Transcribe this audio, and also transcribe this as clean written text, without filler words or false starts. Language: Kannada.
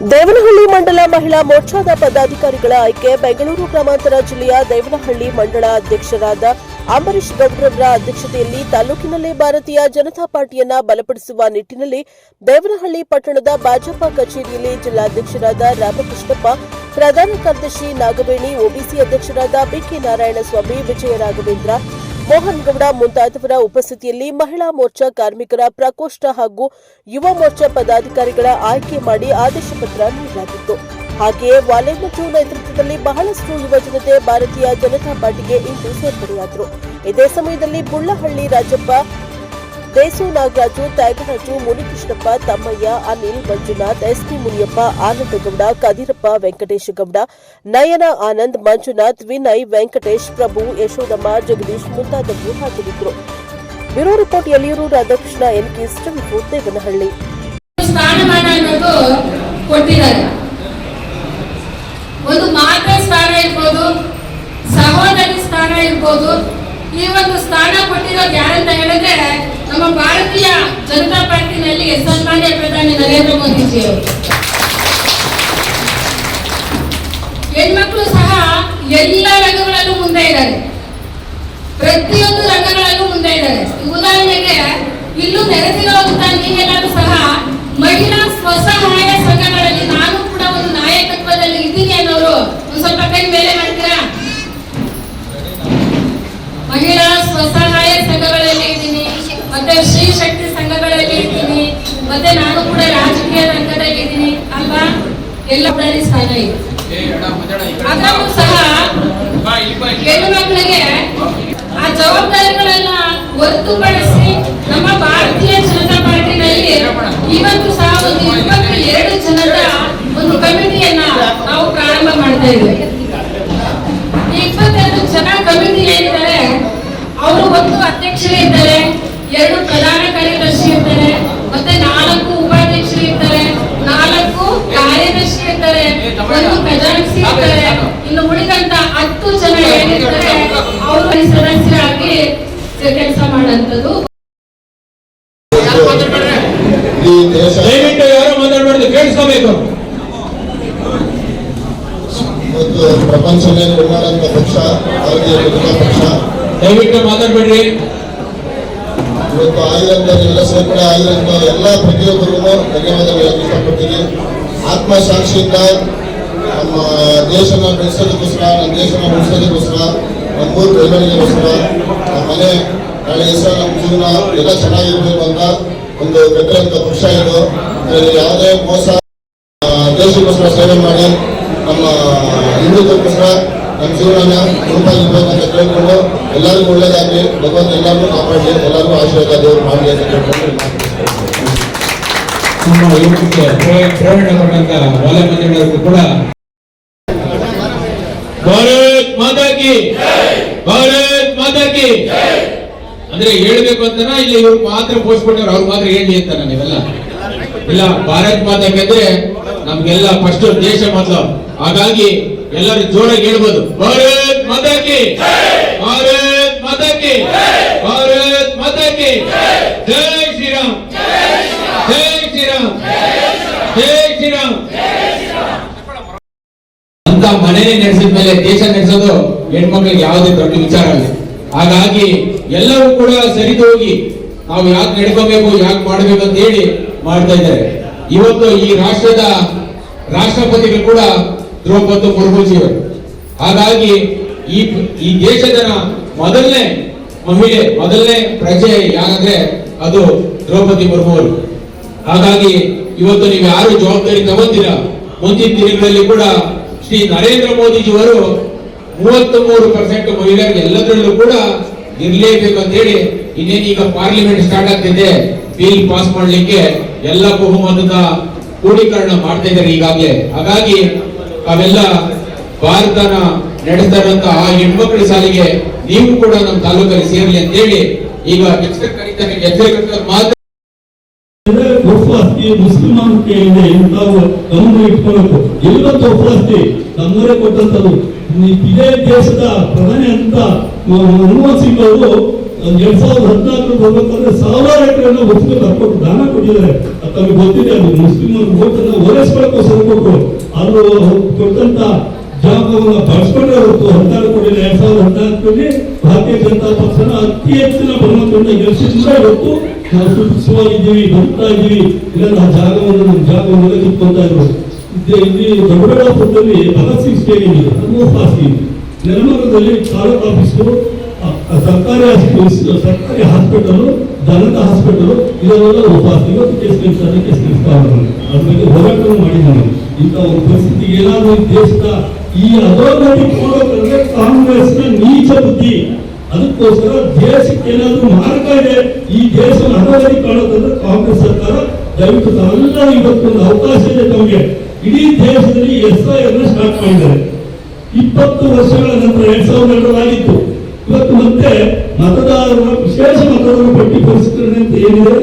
ದೇವನಹಳ್ಳಿ ಮಂಡಲ ಮಹಿಳಾ ಮೋರ್ಚಾದ ಪದಾಧಿಕಾರಿಗಳ ಆಯ್ಕೆ. ಬೆಂಗಳೂರು ಗ್ರಾಮಾಂತರ ಜಿಲ್ಲೆಯ ದೇವನಹಳ್ಳಿ ಮಂಡಳ ಅಧ್ಯಕ್ಷರಾದ ಅಂಬರೀಶ್ ಗೌಡ್ರವರ ಅಧ್ಯಕ್ಷತೆಯಲ್ಲಿ ತಾಲೂಕಿನಲ್ಲಿ ಭಾರತೀಯ ಜನತಾ ಪಾರ್ಟಿಯನ್ನ ಬಲಪಡಿಸುವ ನಿಟ್ಟಿನಲ್ಲಿ ದೇವನಹಳ್ಳಿ ಪಟ್ಟಣದ ಭಾಜಪಾ ಕಚೇರಿಯಲ್ಲಿ ಜಿಲ್ಲಾಧ್ಯಕ್ಷರಾದ ರಾಮಕೃಷ್ಣಪ್ಪ, ಪ್ರಧಾನ ಕಾರ್ಯದರ್ಶಿ ನಾಗವೇಣಿ, ಒಬಿಸಿ ಅಧ್ಯಕ್ಷರಾದ ಬಿಕೆ ನಾರಾಯಣಸ್ವಾಮಿ, ವಿಜಯ ರಾಘವೇಂದ್ರ, ಮೋಹನ್ ಗೌಡ ಮುಂತಾದವರ ಉಪಸ್ಥಿತಿಯಲ್ಲಿ ಮಹಿಳಾ ಮೋರ್ಚಾ ಕಾರ್ಮಿಕರ ಪ್ರಕೋಷ್ಠ ಹಾಗೂ ಯುವ ಮೋರ್ಚಾ ಪದಾಧಿಕಾರಿಗಳ ಆಯ್ಕೆ ಮಾಡಿ ಆದೇಶ ಪತ್ರ ನೀಡಲಾಗಿತ್ತು. ಹಾಗೆಯೇ ವಾಲೆ ಮತ್ತು ನೇತೃತ್ವದಲ್ಲಿ ಬಹಳಷ್ಟು ಯುವ ಜನತೆ ಭಾರತೀಯ ಜನತಾ ಪಾರ್ಟಿಗೆ ಇಂದು ಸೇರ್ಪಡೆಯಾದರು. ಇದೇ ಸಮಯದಲ್ಲಿ ಬುಳ್ಳಹಳ್ಳಿ ರಾಜಪ್ಪ, ದೇಸು ನಾಗರಾಜು, ತ್ಯಾಗರಾಜು, ಮುನಿಕೃಷ್ಣಪ್ಪ, ತಮ್ಮಯ್ಯ, ಅನಿಲ್, ಮಂಜುನಾಥ್, ಎಸ್ಪಿ ಮುನಿಯಪ್ಪ, ಆನಂದಗೌಡ, ಕದಿರಪ್ಪ, ವೆಂಕಟೇಶ ಗೌಡ, ನಯನ, ಆನಂದ್, ಮಂಜುನಾಥ್, ವಿನಯ್, ವೆಂಕಟೇಶ್, ಪ್ರಭು, ಯಶೋದಮ್ಮ, ಜಗದೀಶ್ ಮುಂತಾದವರು ಹಾಜರಿದ್ದರು. Bureau report Yaliyur Radhakrishna, NK report Devanahalli. ಒಂದು ಮಾತೆ ಸ್ಥಾನ ಇರ್ಬೋದು, ಸಹೋದರಿ ಸ್ಥಾನ ಇರ್ಬೋದು. ಈ ಒಂದು ಸ್ಥಾನ ಕೊಟ್ಟಿರೋದು ಯಾರಂತ ಹೇಳಿದ್ರೆ ನಮ್ಮ ಭಾರತೀಯ ಜನತಾ ಪಾರ್ಟಿನಲ್ಲಿ ಸನ್ಮಾನ್ಯ ಪ್ರಧಾನಿ ನರೇಂದ್ರ ಮೋದಿಜಿ ಅವರು. ಹೆಣ್ಮಕ್ಳು ಸಹ ಎಲ್ಲ ರಂಗಗಳಲ್ಲೂ ಮುಂದೆ ಇದ್ದಾರೆ, ಪ್ರತಿಯೊಂದು ರಂಗಗಳಲ್ಲೂ ಮುಂದೆ ಇದ್ದಾರೆ. ಉದಾಹರಣೆಗೆ ಇಲ್ಲೂ ನೆರೆದಿರುವಂತ ನೀವೆಲ್ಲರೂ ಸಹ ಮಹಿಳಾ ಸ್ವಸಹಾಯ ಸಂಘಗಳಲ್ಲಿ ನಾನು ಕೂಡ ಒಂದು ನಾಯಕತ್ವದಲ್ಲಿ ಇದ್ದೀನಿ ಅನ್ನೋರು ಒಂದು ಸ್ವಲ್ಪ ಕೈ ಮೇಲೆ ಮಾಡ್ತೀರಾ? ಮಹಿಳಾ ಸ್ವಸಹಾಯ ಸಂಘಗಳಲ್ಲಿ ಇದ್ದೀನಿ, ಮತ್ತೆ ಶ್ರೀ ಶಕ್ತಿ ಸಂಘಗಳಲ್ಲಿ ಇದ್ದೀನಿ, ಮತ್ತೆ ನಾನು ಕೂಡ ರಾಜಕೀಯ ರಂಗದಲ್ಲಿ ಇದ್ದೀನಿ ಅಲ್ವಾ? ಎಲ್ಲ ಸ್ಥಾನ ಇದೆ. ಅದನ್ನು ಸಹ ಹೆಣ್ಣು ಮಕ್ಕಳಿಗೆ ಆ ಜವಾಬ್ದಾರಿಗಳನ್ನ ಹೊರತುಪಡಿಸಿ ನಮ್ಮ ಭಾರತೀಯ ಜನತಾ ಪಾರ್ಟಿನಲ್ಲಿ ಇವತ್ತು ಸಹ ಒಂದು 22 ಜನರ ಒಂದು ಕಮಿಟಿಯನ್ನ ನಾವು ಪ್ರಾರಂಭ ಮಾಡ್ತಾ ಇದ್ದೇವೆ. 22 ಜನ ಕಮಿಟಿ ಏನಿದ್ದಾರೆ ಅವರು ಒಂದು ಅಧ್ಯಕ್ಷರೇ ಇದ್ದಾರೆ, 2 ಪ್ರಧಾನ ಕಾರ್ಯದರ್ಶಿ ಇರ್ತಾರೆ, ಮತ್ತೆ 4 ಉಪಾಧ್ಯಕ್ಷರು ಇರ್ತಾರೆ, 4 ಕಾರ್ಯದರ್ಶಿ ಇರ್ತಾರೆ, 1 ಖಜಾನ್ಸಿ ಇರ್ತಾರೆ. ಇನ್ನು ಉಳಿದಂತ 10 ಜನ ಏನಿರ್ತಾರೆ ಅವರು ಸದಸ್ಯರಾಗಿ ಕೆಲಸ ಮಾಡುವಂತದ್ದು. ಯಾರು ಮಾತಾಡಬಾರ್ದು, ಕೇಳಿಸ್ಕೋಬೇಕು. ಪ್ರಪಂಚನೇ ಕೊಂಡಾಡಂತ ಪಕ್ಷ ಭಾರತೀಯ ಜನತಾ ಪಕ್ಷ. ದಯವಿಟ್ಟು ಮಾತಾಡ್ಬೇಡ್ರಿ. ಇವತ್ತು ಆಗಿರಂತ ಎಲ್ಲ ಸೇರ್ಪಡೆ ಆಗಿರಂತ ಎಲ್ಲ ಪ್ರತಿಯೊಬ್ಬರಿಗೂ ಧನ್ಯವಾದ ಹೇಳಕ್ಕೆ ಇಷ್ಟಪಡ್ತೀನಿ. ಆತ್ಮಸಾಕ್ಷಿಯಿಂದ ನಮ್ಮ ದೇಶನ ಬೆಳೆಸೋದಕ್ಕೋಸ್ಕರ, ನಮ್ಮ ದೇಶನ ಉಳಿಸೋದಕ್ಕೋಸ್ಕರ, ನಮ್ಮ ಊರು ಬೆಳವಣಿಗೆಗೋಸ್ಕರ, ನಮ್ಮ ಮನೆ ನಾಳೆ ಹೆಸರು, ನಮ್ಮ ಜೀವನ ಎಲ್ಲ ಚೆನ್ನಾಗಿರ್ಬೇಕು ಅಂತ ಒಂದು ಕಟ್ಟಿದಂತ ಪಕ್ಷ ಇದು. ಇದರಲ್ಲಿ ಯಾವುದೇ ಮೋಸ, ದೇಶಕ್ಕೋಸ್ಕರ ಸೇವೆ ಮಾಡಿ ನಮ್ಮ ಹಿಂದುತ್ವಕ್ಕೋಸ್ಕರ ನಮ್ಮ ಜೀವನ ಗುರುತಾಗಿರ್ಬೇಕಂತ ಕೇಳ್ಕೊಂಡು ಎಲ್ಲರಿಗೂ ಒಳ್ಳೇದಾಗಲಿ, ಭಗವಂತ ಎಲ್ಲರಿಗೂ ಕಾಪಾಡಲಿ, ಎಲ್ಲರಿಗೂ ಆಶೀರ್ವಾದ ದೇವರು ಮಾಡಲಿ ಅಂತ ಕೇಳ್ಕೊಂಡು ನಮ್ಮ ಯುವಕರಿಗೆ ಪ್ರೇರಣೆ ಕೊಟ್ಟಂತ ವಾಲೆ ಮಂಜಣ್ಣವ್ರಿಗೂ ಕೂಡ ಭಾರತ್ ಮಾತಾ ಕಿ, ಭಾರತ್ ಮಾತಾ ಕಿ ಅಂದ್ರೆ ಹೇಳ್ಬೇಕು ಅಂತನ ಇಲ್ಲ ಇವ್ರು ಮಾತ್ರ ಪೋಸ್ಟ್ ಕೊಟ್ಟವ್ರು ಅವ್ರು ಮಾತ್ರ ಹೇಳಿ ಅಂತ ನೀವೆಲ್ಲ ಇಲ್ಲ. ಭಾರತ್ ಮಾತಾ ಕಿ ಅಂದ್ರೆ ನಮ್ಗೆಲ್ಲ ಫಸ್ಟ್ ದೇಶ ಮೊದಲು, ಹಾಗಾಗಿ ಎಲ್ಲರೂ ಜೋರಾಗಿ ಹೇಳ್ಬೋದು ಭಾರತ್ ಮಾತಾ ಕಿ, ಭಾರತ್ ಮಾತಾ ಕಿ, ಭಾರತ್ ಮಾತಾ ಕಿ. ಜೈ ಶ್ರೀರಾಮ್, ಜೈ ಶ್ರೀರಾಮ್, ಜೈ ಶ್ರೀರಾಮ್ ಅಂತ ಮನೆಯೇ ನಡೆಸಿದ ಮೇಲೆ ದೇಶ ನಡೆಸೋದು ಹೆಣ್ಮಕ್ಳಿಗೆ ಯಾವುದೇ ದೊಡ್ಡ ವಿಚಾರ ಅಲ್ಲ. ಹಾಗಾಗಿ ಎಲ್ಲರೂ ಕೂಡ ಸರಿದೋಗಿ ನಾವು ಯಾಕೆ ನಡ್ಕೋಬೇಕು, ಯಾಕೆ ಮಾಡಬೇಕು ಅಂತ ಹೇಳಿ ಮಾಡ್ತಾ ಇದ್ದಾರೆ. ಇವತ್ತು ಈ ರಾಷ್ಟ್ರದ ರಾಷ್ಟ್ರಪತಿಗಳು ಕೂಡ ದ್ರೌಪದಿ ಮುರ್ಮುಜಿಯವರು. ಹಾಗಾಗಿ ಈ ದೇಶದ ಮೊದಲನೇ ಮಹಿಳೆ, ಮೊದಲನೇ ಪ್ರಜೆ ಯಾರಂದ್ರೆ ಅದು ದ್ರೌಪದಿ ಮುರ್ಮು ಅವರು. ಹಾಗಾಗಿ ಇವತ್ತು ನೀವು ಯಾರು ಜವಾಬ್ದಾರಿ ತಗೋತೀರಾ, ಮುಂದಿನ ದಿನಗಳಲ್ಲಿ ಕೂಡ ಶ್ರೀ ನರೇಂದ್ರ ಮೋದಿಜಿಯವರು 33% ಮಹಿಳೆಯರಿಗೆ ಎಲ್ಲದರಲ್ಲೂ ಕೂಡ ಇರಲೇಬೇಕು ಅಂತ ಹೇಳಿ ಇನ್ನೇನೀಗ ಪಾರ್ಲಿಮೆಂಟ್ ಸ್ಟಾರ್ಟ್ ಆಗ್ತಿದೆ, ಬಿಲ್ ಪಾಸ್ ಮಾಡ್ಲಿಕ್ಕೆ ಎಲ್ಲ ಬಹುಮತದ ಕ್ರೋಢೀಕರಣ ಮಾಡ್ತಾ ಇದ್ದಾರೆ ಈಗಾಗಲೇ. ಹಾಗಾಗಿ ಅವೆಲ್ಲ ಭಾರತನ ನಡೆಸ್ತಾ ಇರುವಂತ ಆ ಹೆಣ್ಮಕ್ಳ ಸಾಲಿಗೆ ನೀವು ಕೂಡ ನಮ್ಮ ತಾಲೂಕಲ್ಲಿ ಸೇರ್ಲಿ ಅಂತ ಹೇಳಿ ಈಗ ಮುಸ್ಲಿಮಾನಿಕೆ ಇದೆ ನಾವು ಗಮನ ಇಟ್ಕೋಬೇಕು. ಇವತ್ತು ಒಪ್ಪಳಿಸ್ತಿ ನಮ್ಮೂರೇ ಕೊಟ್ಟಂತದ್ದು. ಇದೇ ದೇಶದ ಪ್ರಧಾನಿ ಅಂತ ಮನಮೋಹನ್ ಸಿಂಗ್ ಅವರು 2014 ಬರ್ಬೇಕಂದ್ರೆ 1000 ಎಕರೆಯನ್ನು ಒಪ್ಪಿಗೆ ಕರ್ಕೊಂಡು ದಾನ ಕೊಟ್ಟಿದ್ದಾರೆ. ತಮಗೆ ಗೊತ್ತಿದೆ, ಅದು ಮುಸ್ಲಿಮರ ಓಟನ್ನು ಓಲೈಸ್ಕೊಳ್ಳೋಕ್ಕೋಸ್ಕರ ಕೊಟ್ಟರು, ಅದು ಕೊಟ್ಟಂತ ಜಾಗವನ್ನು ಬಳಸ್ಕೊಂಡೇ ಹೊರತು ಹಂತಾರ ಕೊಡಲಿಲ್ಲ. 2014ರಲ್ಲಿ ಭಾರತೀಯ ಜನತಾ ಪಕ್ಷನ ಅತಿ ಹೆಚ್ಚಿನ ಬಹುಮತದಿಂದ ಗೆಲ್ಲಿಸಿದ್ರೆ ಇವತ್ತು ನಾವು ಸುರಕ್ಷಿತವಾಗಿದ್ದೀವಿ, ಬದುಕ್ತಾ ಇದ್ದೀವಿ. ಇಲ್ಲ ಆ ಜಾಗವನ್ನು ನಮ್ಮ ಜಾಗವನ್ನು ಕಿತ್ಕೊಳ್ತಾ ಇದ್ರು. ಇಲ್ಲಿ ದೊಡ್ಡಬಳ್ಳಾಪುರದಲ್ಲಿ ಭಗತ್ ಸಿಂಗ್ ಸ್ಟೇಡಿಯಂ ಇದೆ, ಅದು ಖಾಸಗಿ. ನೆಲಮಂಗಲದಲ್ಲಿ ತಾಲೂಕು ಆಫೀಸು, ಸರ್ಕಾರಿ ಹಾಸ್ಪಿಟಲ್, ದನದ ಹಾಸ್ಪಿಟಲ್ ಇದೆಲ್ಲ ಉಪವಾಸ. ಇವತ್ತು ಕೇಸ್ ನಿಲ್ಲಿಸ್ತಾರೆ, ಕೇಸ್ ನಿಲ್ಲಿಸ್ತಾ ಅದ್ರ ಬಗ್ಗೆ ಹೋರಾಟವನ್ನು ಮಾಡಿದ್ದಾನೆ. ಇಂಥ ಒಂದು ಪರಿಸ್ಥಿತಿ ಏನಾದರೂ ದೇಶದ ಈ ಅಧೋಗತಿ ನೋಡೋಕೆ ಕಾಂಗ್ರೆಸ್ನ ನೀಚ ಬುದ್ಧಿ. ಅದಕ್ಕೋಸ್ಕರ ದೇಶಕ್ಕೆ ಏನಾದರೂ ಮಾರ್ಗ ಇದೆ, ಈ ದೇಶದ ಅಧೋಗತಿ ಕಾಣೋದಂದ್ರೆ ಕಾಂಗ್ರೆಸ್ ಸರ್ಕಾರ ದಯವಿಟ್ಟು ತಾವೆಲ್ಲ ಇವತ್ತೊಂದು ಅವಕಾಶ ಇದೆ ತಮಗೆ. ಇಡೀ ದೇಶದಲ್ಲಿ SIR ಸ್ಟಾರ್ಟ್ ಮಾಡಿದ್ದಾರೆ. 20 ವರ್ಷಗಳ ನಂತರ 2002 ಆಗಿತ್ತು. ಇವತ್ತು ಮತ್ತೆ ಮತದಾರರ ವಿಶೇಷ ಮತದಾರರ ಪಟ್ಟಿ ಪರಿಷ್ಕರಣೆ ಅಂತ ಏನಿದೆ